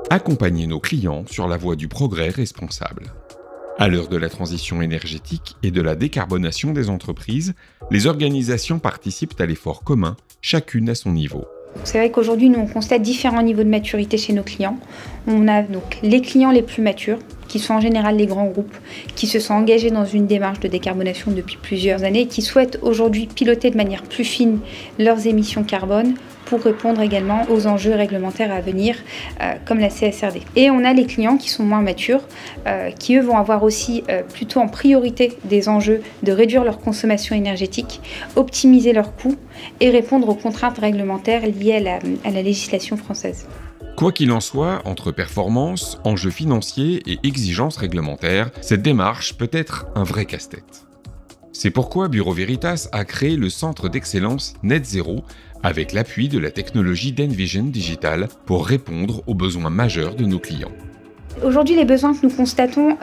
Accompagner nos clients sur la voie du progrès responsable. À l'heure de la transition énergétique et de la décarbonation des entreprises, les organisations participent à l'effort commun, chacune à son niveau. C'est vrai qu'aujourd'hui, nous, on constate différents niveaux de maturité chez nos clients. On a donc les clients les plus matures, qui sont en général les grands groupes, qui se sont engagés dans une démarche de décarbonation depuis plusieurs années et qui souhaitent aujourd'hui piloter de manière plus fine leurs émissions carbone pour répondre également aux enjeux réglementaires à venir, comme la CSRD. Et on a les clients qui sont moins matures, qui eux vont avoir aussi plutôt en priorité des enjeux de réduire leur consommation énergétique, optimiser leurs coûts et répondre aux contraintes réglementaires liées à la législation française. Quoi qu'il en soit, entre performance, enjeux financiers et exigences réglementaires, cette démarche peut être un vrai casse-tête. C'est pourquoi Bureau Veritas a créé le centre d'excellence Net Zero avec l'appui de la technologie d'Envision Digital pour répondre aux besoins majeurs de nos clients. Aujourd'hui, les besoins que nous constatons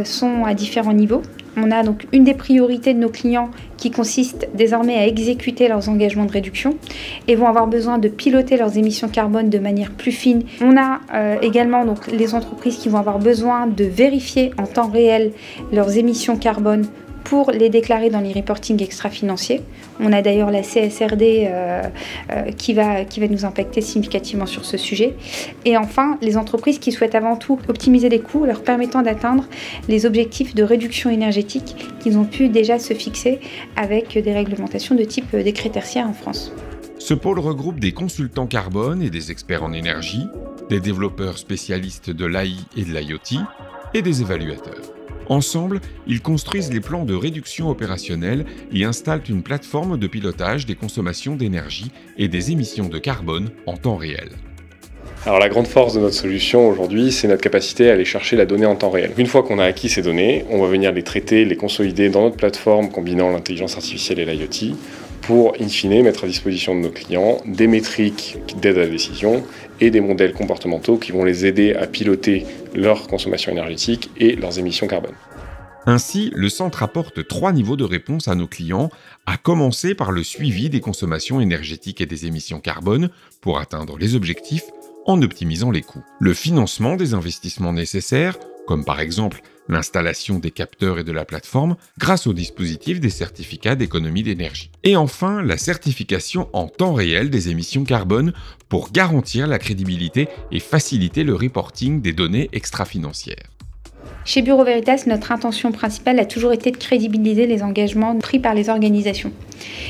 sont à différents niveaux. On a donc une des priorités de nos clients qui consiste désormais à exécuter leurs engagements de réduction et vont avoir besoin de piloter leurs émissions carbone de manière plus fine. On a également donc les entreprises qui vont avoir besoin de vérifier en temps réel leurs émissions carbone pour les déclarer dans les reportings extra-financiers. On a d'ailleurs la CSRD qui va nous impacter significativement sur ce sujet. Et enfin, les entreprises qui souhaitent avant tout optimiser les coûts, leur permettant d'atteindre les objectifs de réduction énergétique qu'ils ont pu déjà se fixer avec des réglementations de type décret tertiaire en France. Ce pôle regroupe des consultants carbone et des experts en énergie, des développeurs spécialistes de l'AI et de l'IoT et des évaluateurs. Ensemble, ils construisent les plans de réduction opérationnelle et installent une plateforme de pilotage des consommations d'énergie et des émissions de carbone en temps réel. Alors la grande force de notre solution aujourd'hui, c'est notre capacité à aller chercher la donnée en temps réel. Une fois qu'on a acquis ces données, on va venir les traiter, les consolider dans notre plateforme combinant l'intelligence artificielle et l'IoT pour, in fine, mettre à disposition de nos clients des métriques d'aide à la décision et des modèles comportementaux qui vont les aider à piloter leur consommation énergétique et leurs émissions carbone. Ainsi, le centre apporte 3 niveaux de réponse à nos clients, à commencer par le suivi des consommations énergétiques et des émissions carbone pour atteindre les objectifs en optimisant les coûts. Le financement des investissements nécessaires, comme par exemple l'installation des capteurs et de la plateforme grâce au dispositif des certificats d'économie d'énergie. Et enfin, la certification en temps réel des émissions carbone pour garantir la crédibilité et faciliter le reporting des données extra-financières. Chez Bureau Veritas, notre intention principale a toujours été de crédibiliser les engagements pris par les organisations.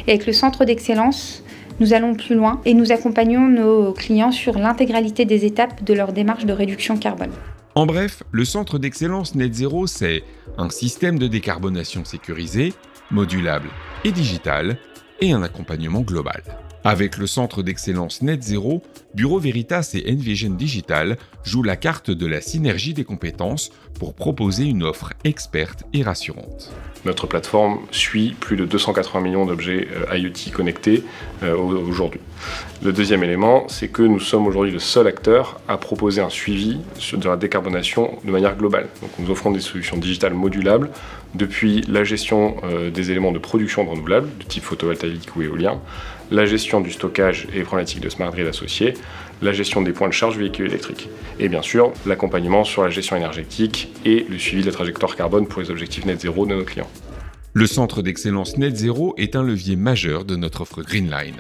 Et avec le centre d'excellence, nous allons plus loin et nous accompagnons nos clients sur l'intégralité des étapes de leur démarche de réduction carbone. En bref, le centre d'excellence Net Zero, c'est un système de décarbonation sécurisé, modulable et digital, et un accompagnement global. Avec le centre d'excellence Net Zero, Bureau Veritas et Envision Digital jouent la carte de la synergie des compétences pour proposer une offre experte et rassurante. Notre plateforme suit plus de 280 millions d'objets IoT connectés aujourd'hui. Le deuxième élément, c'est que nous sommes aujourd'hui le seul acteur à proposer un suivi de la décarbonation de manière globale. Donc nous offrons des solutions digitales modulables depuis la gestion des éléments de production de renouvelables, de type photovoltaïque ou éolien, la gestion du stockage et les problématiques de smart grid associées, la gestion des points de charge véhicules électriques. Et bien sûr, l'accompagnement sur la gestion énergétique et le suivi de la trajectoire carbone pour les objectifs net zéro de nos clients. Le centre d'excellence Net Zero est un levier majeur de notre offre Greenline.